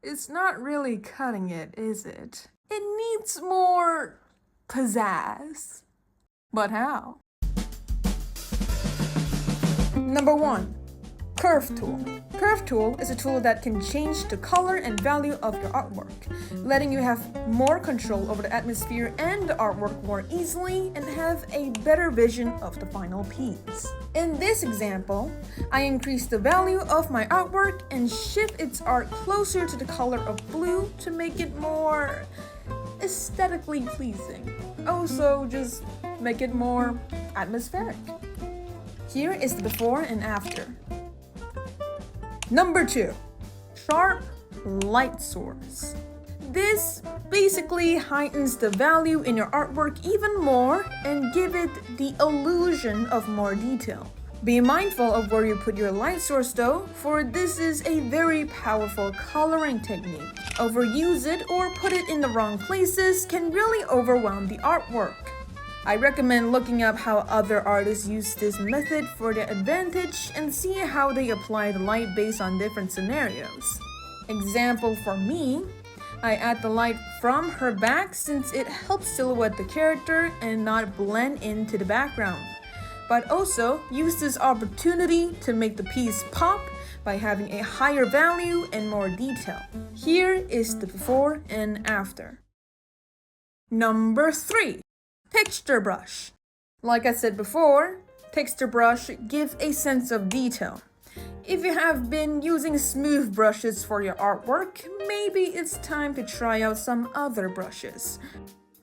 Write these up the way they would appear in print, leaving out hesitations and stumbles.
it's not really cutting it, is it? It needs more pizzazz. But how? Number 1. Curve tool. Curve tool is a tool that can change the color and value of your artwork, letting you have more control over the atmosphere and the artwork more easily and have a better vision of the final piece. In this example, I increased the value of my artwork and shift its art closer to the color of blue to make it more aesthetically pleasing. Also, just make it more atmospheric. Here is the before and after. Number 2. Sharp light source. This basically heightens the value in your artwork even more and give it the illusion of more detail. Be mindful of where you put your light source though, for this is a very powerful coloring technique. Overuse it or put it in the wrong places can really overwhelm the artwork. I recommend looking up how other artists use this method for their advantage and see how they apply the light based on different scenarios. Example for me, I add the light from her back since it helps silhouette the character and not blend into the background. But also use this opportunity to make the piece pop by having a higher value and more detail. Here is the before and after. Number 3. Texture brush. Like I said before, texture brush give a sense of detail. If you have been using smooth brushes for your artwork, maybe it's time to try out some other brushes.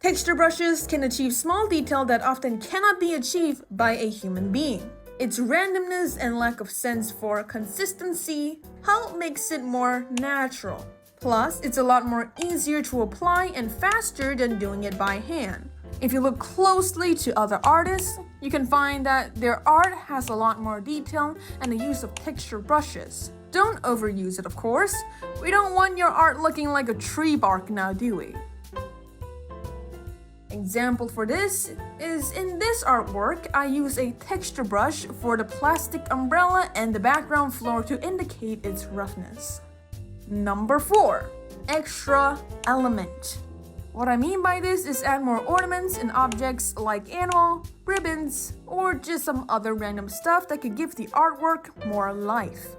Texture brushes can achieve small detail that often cannot be achieved by a human being. Its randomness and lack of sense for consistency help makes it more natural. Plus, it's a lot more easier to apply and faster than doing it by hand. If you look closely to other artists, you can find that their art has a lot more detail and the use of texture brushes. Don't overuse it, of course. We don't want your art looking like a tree bark now, do we? Example for this is in this artwork, I use a texture brush for the plastic umbrella and the background floor to indicate its roughness. Number 4. Extra element. What I mean by this is add more ornaments and objects like animal, ribbons, or just some other random stuff that could give the artwork more life.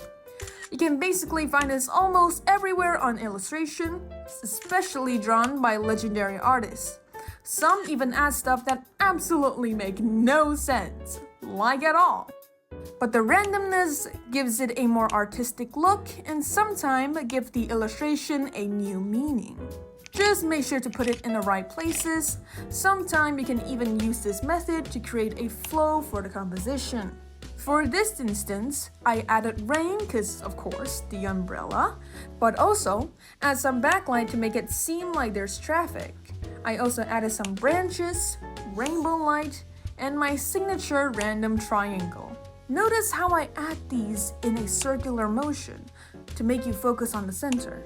You can basically find this almost everywhere on illustration, especially drawn by legendary artists. Some even add stuff that absolutely make no sense, like at all. But the randomness gives it a more artistic look and sometimes give the illustration a new meaning. Just make sure to put it in the right places. Sometimes you can even use this method to create a flow for the composition. For this instance, I added rain because, of course, the umbrella, but also add some backlight to make it seem like there's traffic. I also added some branches, rainbow light, and my signature random triangle. Notice how I add these in a circular motion to make you focus on the center.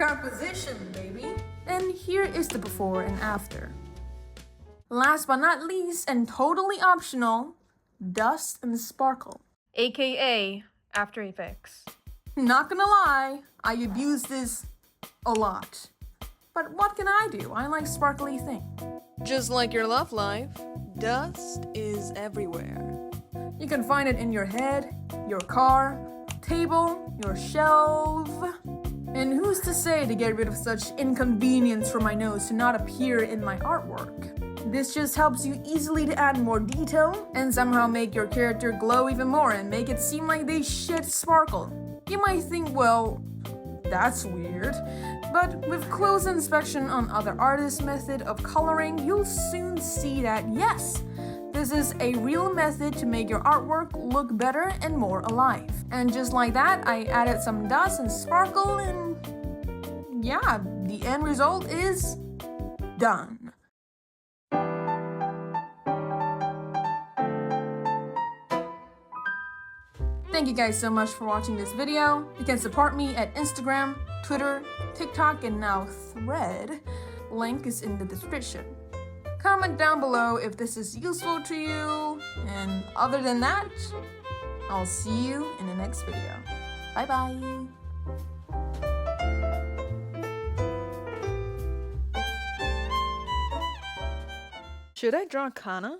Composition, baby! And here is the before and after. Last but not least, and totally optional, dust and sparkle, aka After Effects. Not gonna lie, I abuse this a lot. But what can I do? I like sparkly things. Just like your love life, dust is everywhere. You can find it in your head, your car, table, your shelf. And who's to say to get rid of such inconvenience for my nose to not appear in my artwork? This just helps you easily to add more detail and somehow make your character glow even more and make it seem like they shed sparkle. You might think, well, that's weird. But with close inspection on other artists' method of coloring, you'll soon see that yes, this is a real method to make your artwork look better and more alive. And just like that, I added some dust and sparkle and yeah, the end result is done. Thank you guys so much for watching this video. You can support me at Instagram, Twitter, TikTok, and now Thread. Link is in the description. Comment down below if this is useful to you. And other than that, I'll see you in the next video. Bye bye. Should I draw Kana?